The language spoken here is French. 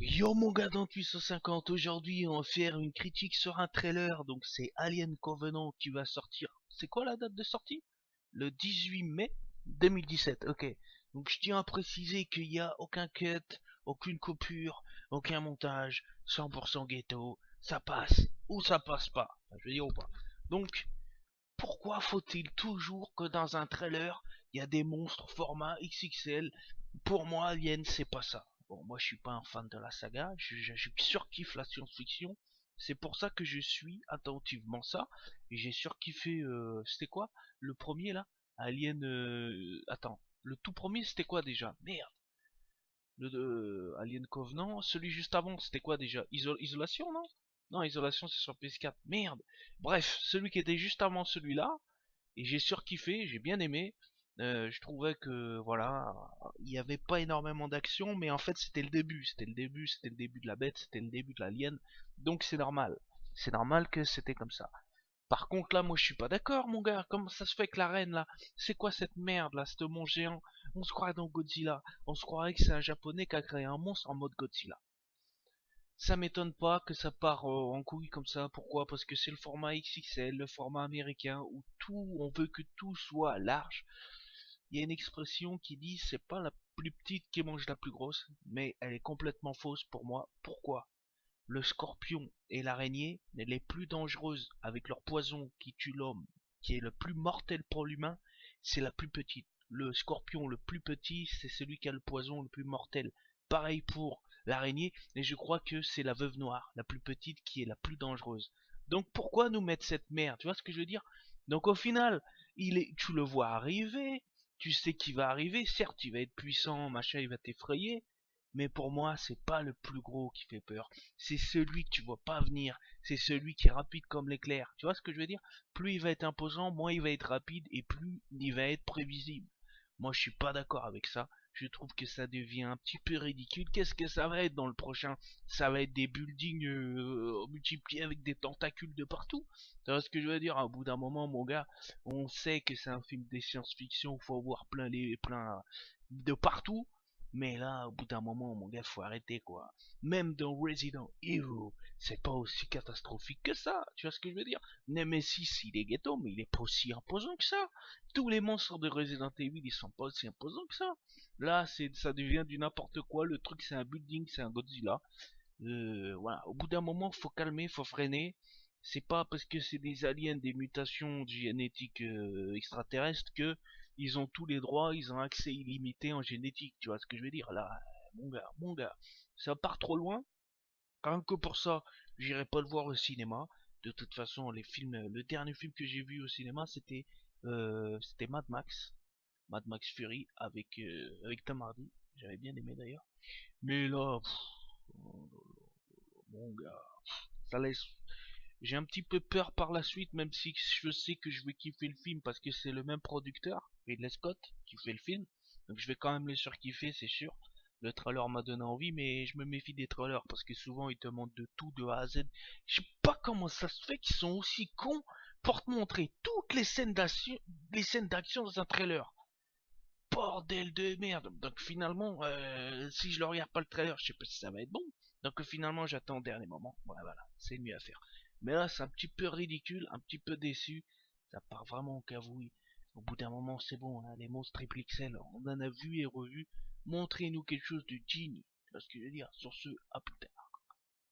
Yo mon gars dans 850, aujourd'hui on va faire une critique sur un trailer, donc c'est Alien Covenant qui va sortir. C'est quoi la date de sortie? Le 18 mai 2017, ok. Donc je tiens à préciser qu'il n'y a aucun cut, aucune coupure, aucun montage, 100% ghetto, ça passe ou ça passe pas, enfin, je veux dire ou pas. Donc pourquoi faut-il toujours que dans un trailer il y a des monstres format XXL? Pour moi, Alien, c'est pas ça. Bon, moi, je suis pas un fan de la saga. Je surkiffe la science-fiction. C'est pour ça que je suis attentivement ça. Et j'ai surkiffé. C'était quoi le premier là? Alien. Attends. Le tout premier, c'était quoi déjà? Merde. Le Alien Covenant. Celui juste avant, c'était quoi déjà? Isolation, non? Non, Isolation, c'est sur PS4. Merde. Bref, celui qui était juste avant celui-là. Et j'ai surkiffé, j'ai bien aimé. Je trouvais que voilà, il n'y avait pas énormément d'action, mais en fait c'était le début de la bête, c'était le début de l'alien, donc c'est normal que c'était comme ça. Par contre là, moi je suis pas d'accord, mon gars. Comment ça se fait que la reine là, c'est quoi cette merde là, ce monstre géant? On se croirait dans Godzilla, on se croirait que c'est un japonais qui a créé un monstre en mode Godzilla. Ça m'étonne pas que ça part en couille comme ça. Pourquoi? Parce que c'est le format XXL, le format américain, où tout, on veut que tout soit large. Il y a une expression qui dit c'est pas la plus petite qui mange la plus grosse, mais elle est complètement fausse pour moi. Pourquoi? Le scorpion et l'araignée, les plus dangereuses avec leur poison qui tue l'homme, qui est le plus mortel pour l'humain, c'est la plus petite. Le scorpion le plus petit, c'est celui qui a le poison le plus mortel. Pareil pour l'araignée, et je crois que c'est la veuve noire, la plus petite, qui est la plus dangereuse. Donc pourquoi nous mettre cette merde? Tu vois ce que je veux dire? Donc au final, tu le vois arriver, tu sais qu'il va arriver, certes il va être puissant, machin, il va t'effrayer, mais pour moi c'est pas le plus gros qui fait peur, c'est celui que tu vois pas venir, c'est celui qui est rapide comme l'éclair. Tu vois ce que je veux dire? Plus il va être imposant, moins il va être rapide et plus il va être prévisible. Moi je suis pas d'accord avec ça. Je trouve que ça devient un petit peu ridicule. Qu'est-ce que ça va être dans le prochain? Ça va être des buildings multipliés avec des tentacules de partout. Tu vois ce que je veux dire? Au bout d'un moment, mon gars, on sait que c'est un film de science-fiction, il faut voir plein de partout. Mais là, au bout d'un moment, mon gars, faut arrêter, quoi. Même dans Resident Evil, c'est pas aussi catastrophique que ça. Tu vois ce que je veux dire? Nemesis, il est ghetto, mais il est pas aussi imposant que ça. Tous les monstres de Resident Evil, ils sont pas aussi imposants que ça. Là, ça devient du n'importe quoi. Le truc, c'est un building, c'est un Godzilla. Voilà. Au bout d'un moment, faut calmer, faut freiner. C'est pas parce que c'est des aliens, des mutations génétiques extraterrestres que ils ont tous les droits, ils ont accès illimité en génétique. Tu vois ce que je veux dire? Là, mon gars, ça part trop loin. Rien que pour ça, j'irai pas le voir au cinéma. De toute façon, le dernier film que j'ai vu au cinéma, c'était Mad Max Fury avec Tom Hardy. J'avais bien aimé d'ailleurs. Mais là, mon gars, ça laisse. J'ai un petit peu peur par la suite, même si je sais que je vais kiffer le film parce que c'est le même producteur, Ridley Scott, qui fait le film. Donc je vais quand même le surkiffer, c'est sûr. Le trailer m'a donné envie, mais je me méfie des trailers parce que souvent ils te montrent de tout de A à Z. Je sais pas comment ça se fait qu'ils sont aussi cons pour te montrer toutes les scènes d'action dans un trailer. Bordel de merde. Donc finalement, si je le regarde pas le trailer, je sais pas si ça va être bon. Donc finalement, j'attends au dernier moment. Ouais, voilà, c'est mieux à faire. Mais là, c'est un petit peu ridicule, un petit peu déçu. Ça part vraiment au cavouille. Au bout d'un moment, c'est bon, hein, les monstres triple XL, on en a vu et revu. Montrez-nous quelque chose de digne. Tu vois ce que je veux dire? Sur ce, à plus tard.